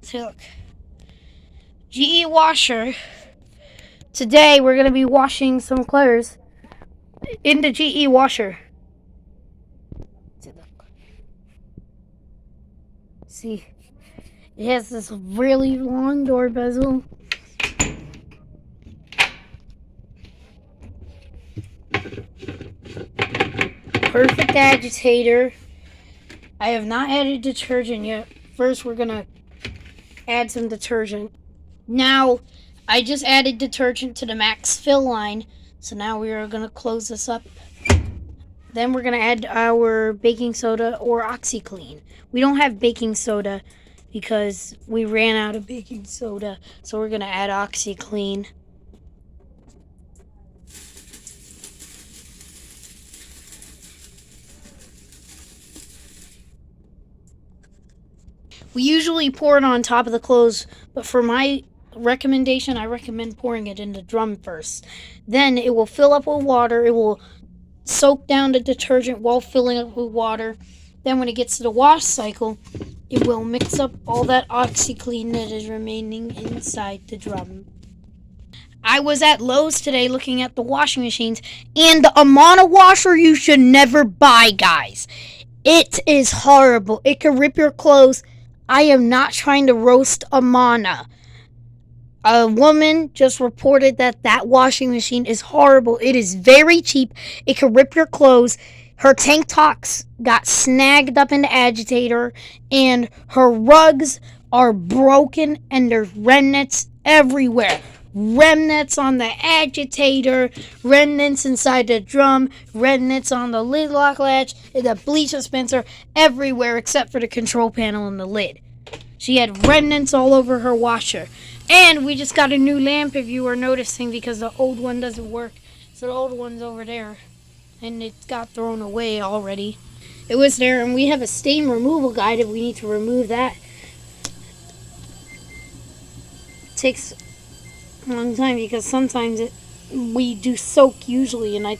So look, GE washer. Today we're gonna be washing some clothes in the GE washer. See, it has this really long door bezel. Perfect agitator. I have not added detergent yet. First, we're gonna add some detergent. Now, I just added detergent to the Max Fill line, so now we are gonna close this up. Then we're gonna add our baking soda or OxiClean. We don't have baking soda because we ran out of baking soda, so we're gonna add OxiClean. We usually pour it on top of the clothes, but for my recommendation, I recommend pouring it in the drum first. Then it will fill up with water. It will soak down the detergent while filling up with water. Then when it gets to the wash cycle, it will mix up all that OxiClean that is remaining inside the drum. I was at Lowe's today looking at the washing machines, and the Amana washer you should never buy, guys. It is horrible. It can rip your clothes. I am not trying to roast Amana. A woman just reported that washing machine is horrible. It is very cheap. It can rip your clothes. Her tank tops got snagged up in the agitator, and her rugs are broken, and there's remnants everywhere. Remnants on the agitator, remnants inside the drum, remnants on the lid lock latch, the bleach dispenser, everywhere except for the control panel and the lid. She had remnants all over her washer. And we just got a new lamp, if you were noticing, because the old one doesn't work. So the old one's over there, and it got thrown away already. It was there, and we have a stain removal guide if we need to remove that. It takes a long time because sometimes we do soak usually, and I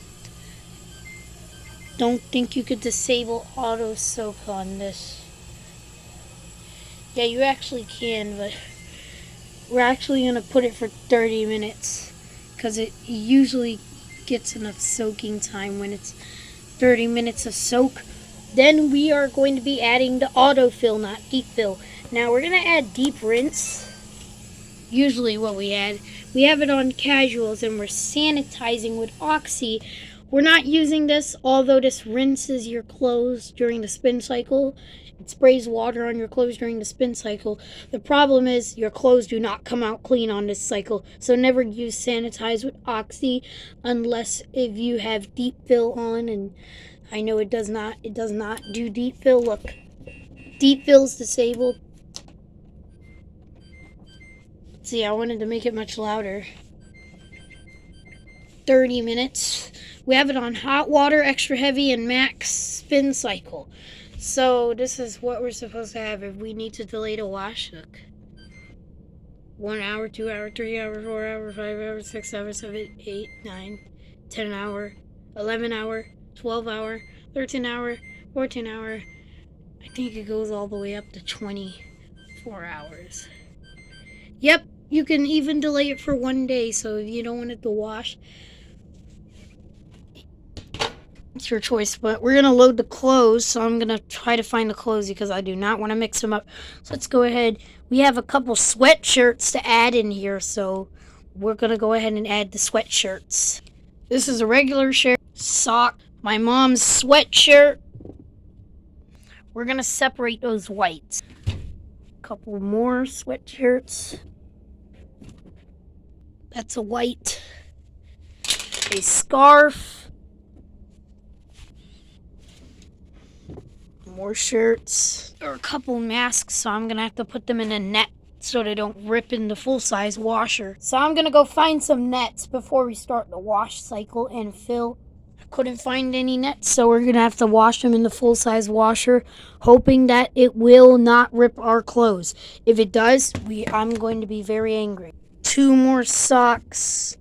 don't think you could disable auto soak on this. Yeah, you actually can, but we're actually going to put it for 30 minutes because it usually gets enough soaking time when it's 30 minutes of soak. Then we are going to be adding the autofill, not deep fill. Now we're going to add deep rinse. Usually what we have it on casuals, and we're sanitizing with Oxy. We're not using this, although this rinses your clothes during the spin cycle. It sprays water on your clothes during the spin cycle. The problem is your clothes do not come out clean on this cycle, so never use sanitize with Oxy unless if you have deep fill on, and I know it does not do deep fill. Look, deep fill's disabled. See, I wanted to make it much louder. 30 minutes. We have it on hot water, extra heavy, and max spin cycle. So this is what we're supposed to have if we need to delay the wash. Look. 1 hour, 2 hour, 3 hour, 4 hour, 5 hour, 6 hour, 7, 8, 9, 10 hour, 11 hour, 12 hour, 13 hour, 14 hour. I think it goes all the way up to 24 hours. Yep, you can even delay it for 1 day, so if you don't want it to wash, it's your choice. But we're going to load the clothes, so I'm going to try to find the clothes because I do not want to mix them up. So let's go ahead. We have a couple sweatshirts to add in here, so we're going to go ahead and add the sweatshirts. This is a regular shirt, sock, my mom's sweatshirt. We're going to separate those whites. A couple more sweatshirts. That's a white. A scarf. More shirts. There are a couple masks, so I'm going to have to put them in a net so they don't rip in the full-size washer. So I'm going to go find some nets before we start the wash cycle and fill. I couldn't find any nets, so we're going to have to wash them in the full-size washer, hoping that it will not rip our clothes. If it does, I'm going to be very angry. 2 more socks.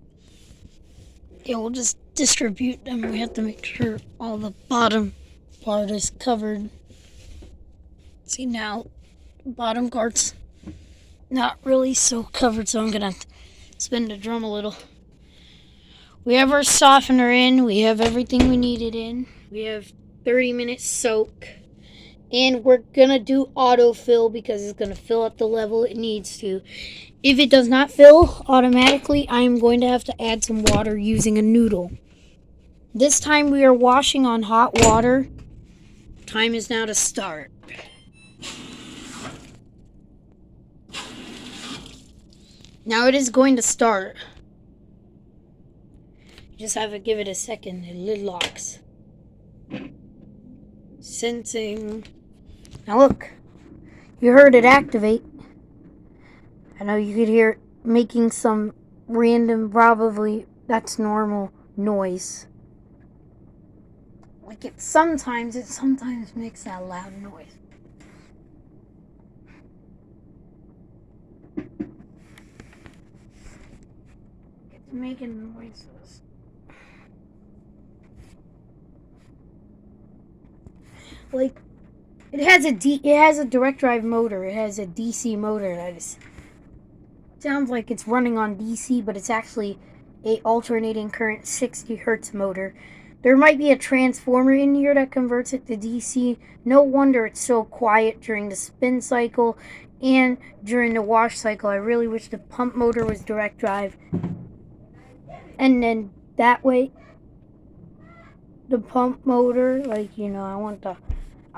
Yeah, we'll just distribute them. We have to make sure all the bottom part is covered. See now, bottom parts not really so covered, so I'm gonna spin the drum a little. We have our softener in. We have everything we needed in. We have 30 minutes soak. And we're gonna do autofill because it's gonna fill at the level it needs to. If it does not fill automatically, I am going to have to add some water using a noodle. This time we are washing on hot water. Time is now to start. Now it is going to start. You just have to give it a second. The lid locks. Sensing. Now look. You heard it activate. I know you could hear it making some random, probably that's normal noise. Like it sometimes makes that loud noise. It's making noises. Like it has a direct drive motor. It has a DC motor that is sounds like it's running on DC, but it's actually a alternating current 60 hertz motor. There might be a transformer in here that converts it to DC. No wonder it's so quiet during the spin cycle and during the wash cycle. I really wish the pump motor was direct drive. And then that way, the pump motor, like, you know, I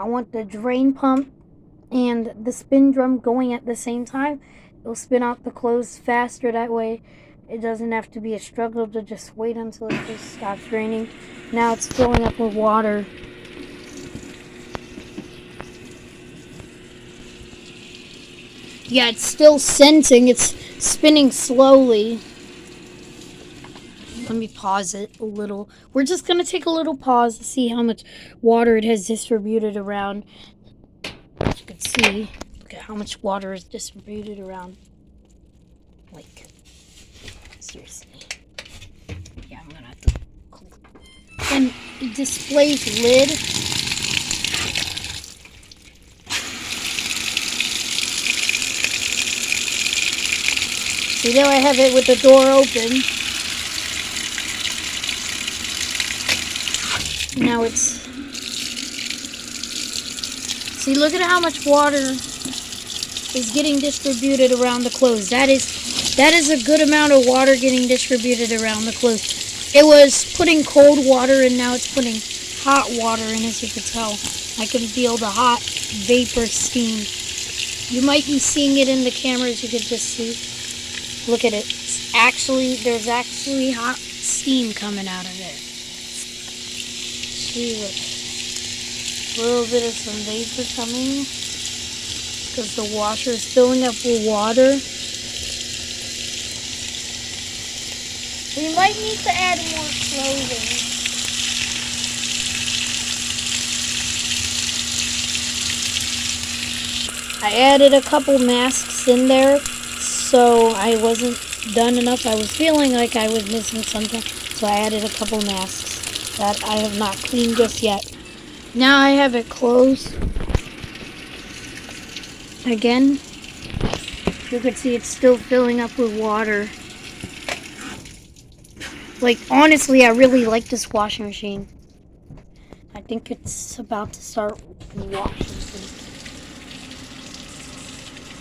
want the drain pump and the spin drum going at the same time. It'll spin out the clothes faster that way. It doesn't have to be a struggle to just wait until it just stops raining. Now it's filling up with water. Yeah, it's still sensing. It's spinning slowly. Let me pause it a little. We're just going to take a little pause to see how much water it has distributed around. As you can see, look at how much water is distributed around. Like, seriously. Yeah, I'm going to have to click. And it displays lid. See, there I have it with the door open. Now it's... See, look at how much water is getting distributed around the clothes. That is a good amount of water getting distributed around the clothes. It was putting cold water and now it's putting hot water in, as you can tell. I can feel the hot vapor steam. You might be seeing it in the camera, as you can just see. Look at it. There's actually hot steam coming out of it. See, look. A little bit of some vapor coming because the washer is filling up with water. We might need to add more clothing. I added a couple masks in there, so I wasn't done enough. I was feeling like I was missing something, so I added a couple masks that I have not cleaned just yet. Now I have it closed. Again, you can see it's still filling up with water. Like, honestly, I really like this washing machine. I think it's about to start washing.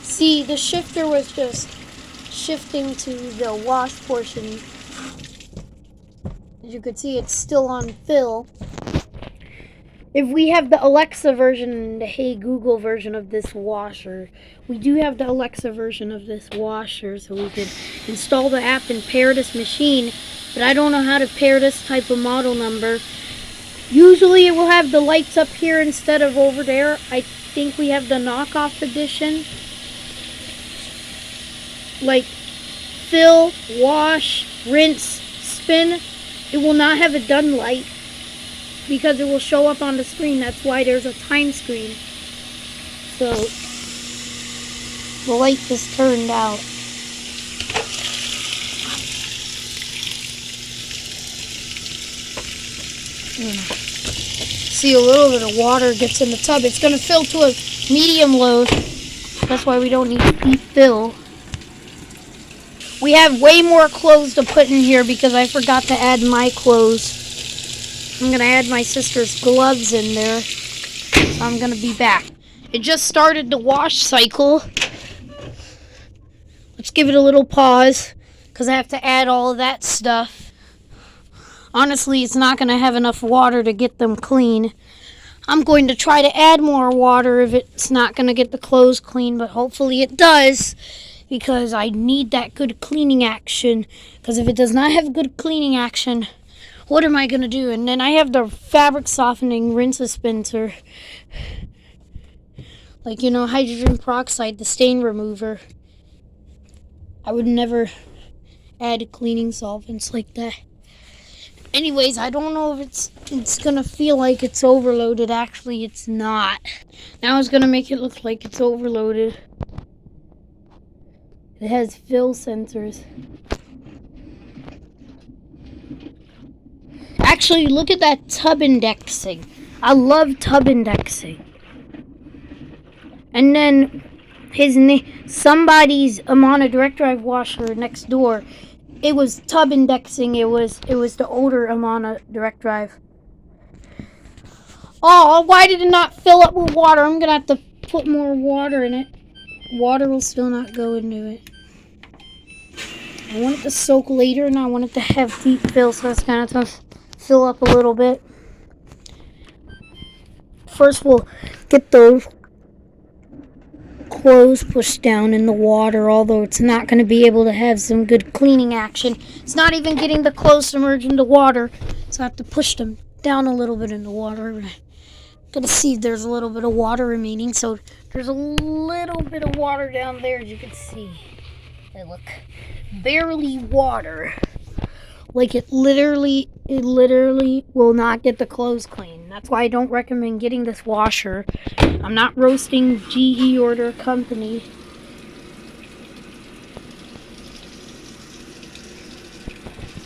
See, the shifter was just shifting to the wash portion. As you can see, it's still on fill. If we have the Alexa version and the Hey Google version of this washer, we do have the Alexa version of this washer, so we could install the app and pair this machine, but I don't know how to pair this type of model number. Usually it will have the lights up here instead of over there. I think we have the knockoff edition. Like, fill, wash, rinse, spin. It will not have a done light because it will show up on the screen. That's why there's a time screen. So the light just turned out. See, a little bit of water gets in the tub. It's going to fill to a medium load. That's why we don't need to deep fill. We have way more clothes to put in here because I forgot to add my clothes. I'm going to add my sister's gloves in there. So I'm going to be back. It just started the wash cycle. Let's give it a little pause because I have to add all of that stuff. Honestly, it's not going to have enough water to get them clean. I'm going to try to add more water if it's not going to get the clothes clean, but hopefully it does because I need that good cleaning action. Because if it does not have good cleaning action, what am I going to do? And then I have the fabric softening rinse dispenser. Like, hydrogen peroxide, the stain remover. I would never add cleaning solvents like that. Anyways, I don't know if it's gonna feel like it's overloaded. Actually, it's not. Now it's gonna make it look like it's overloaded. It has fill sensors. Actually, look at that tub indexing. I love tub indexing. And then somebody's Amana direct drive washer next door. It was tub indexing. It was the older Amana direct drive. Oh, why did it not fill up with water? I'm gonna have to put more water in it. Water will still not go into it. I want it to soak later, and I want it to have deep fill, so that's gonna have to fill up a little bit. First, we'll get those clothes pushed down in the water, although it's not going to be able to have some good cleaning action. It's not even getting the clothes submerged into water, so I have to push them down a little bit in the water. I'm going to see if there's a little bit of water remaining. So there's a little bit of water down there, as you can see. Hey, look, barely water. Like it literally will not get the clothes clean. That's why I don't recommend getting this washer. I'm not roasting GE or their company.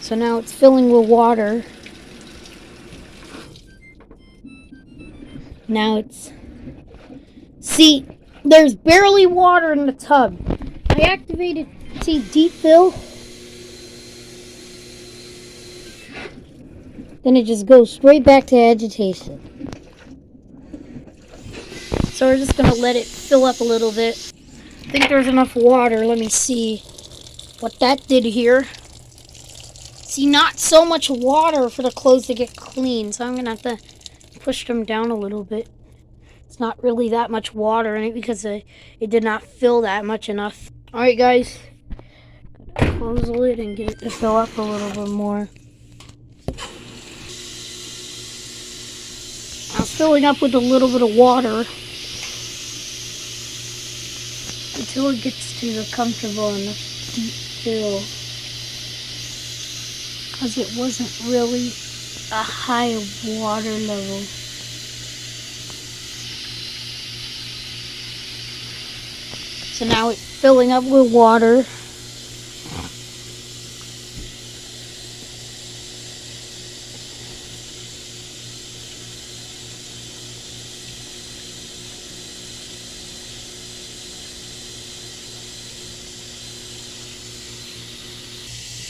So now it's filling with water. Now see, there's barely water in the tub. I activated, see, deep fill. Then it just goes straight back to agitation. So we're just going to let it fill up a little bit. I think there's enough water. Let me see what that did here. See, not so much water for the clothes to get clean. So I'm going to have to push them down a little bit. It's not really that much water in it because it did not fill that much enough. Alright guys, close the lid and get it to fill up a little bit more. I'm filling up with a little bit of water until it gets to the comfortable and the deep fill. Because it wasn't really a high water level. So now it's filling up with water.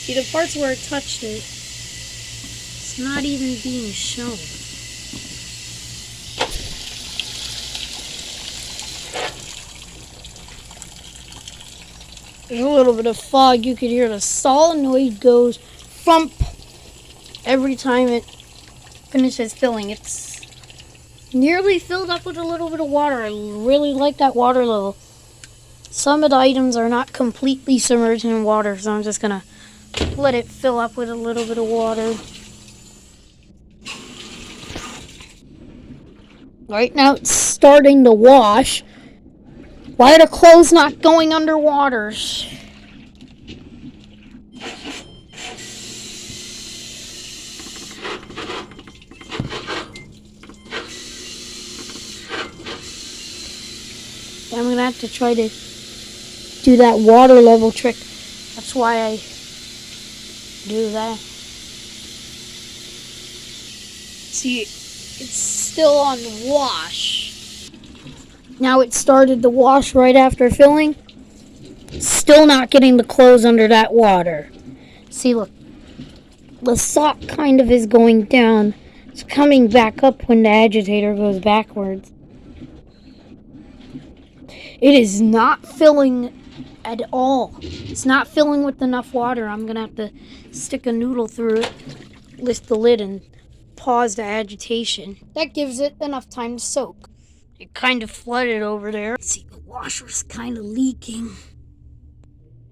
See, the parts where it touched it, it's not even being shown. There's a little bit of fog. You could hear the solenoid goes thump every time it finishes filling. It's nearly filled up with a little bit of water. I really like that water level. Some of the items are not completely submerged in water, so I'm just going to let it fill up with a little bit of water. Right now it's starting to wash. Why are the clothes not going underwater? I'm going to have to try to do that water level trick. That's why I do that. See, it's still on wash. Now it started to wash right after filling. Still not getting the clothes under that water. See, look. The sock kind of is going down. It's coming back up when the agitator goes backwards. It is not filling at all. It's not filling with enough water. I'm going to have to stick a noodle through it, lift the lid, and pause the agitation. That gives it enough time to soak. It kind of flooded over there. See, the washer's kind of leaking.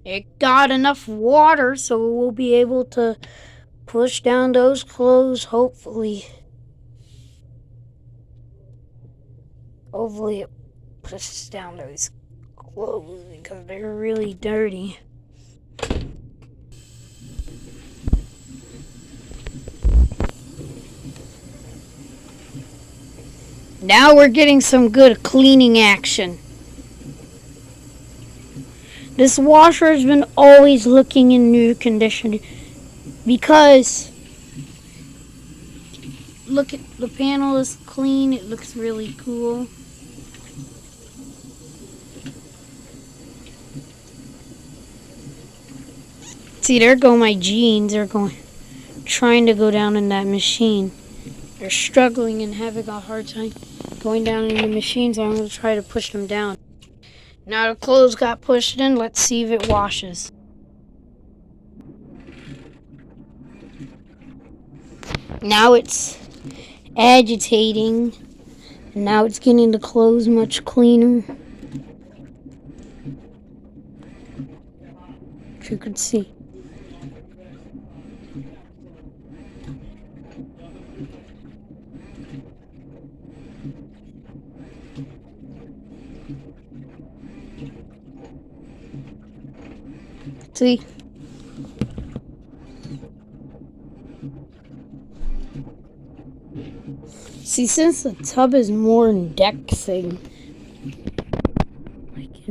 It got enough water so we'll be able to push down those clothes, hopefully. Hopefully it pushes down those clothes because they're really dirty. Now we're getting some good cleaning action. This washer has been always looking in new condition because look at the panel is clean. It looks really cool. See, there go my jeans. They're trying to go down in that machine. They're struggling and having a hard time going down in the machine, so I'm going to try to push them down. Now the clothes got pushed in. Let's see if it washes. Now it's agitating. And now it's getting the clothes much cleaner. As you can see. See? See, since the tub is more indexing, like,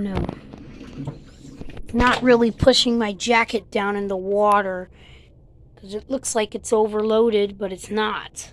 not really pushing my jacket down in the water, because it looks like it's overloaded, but it's not.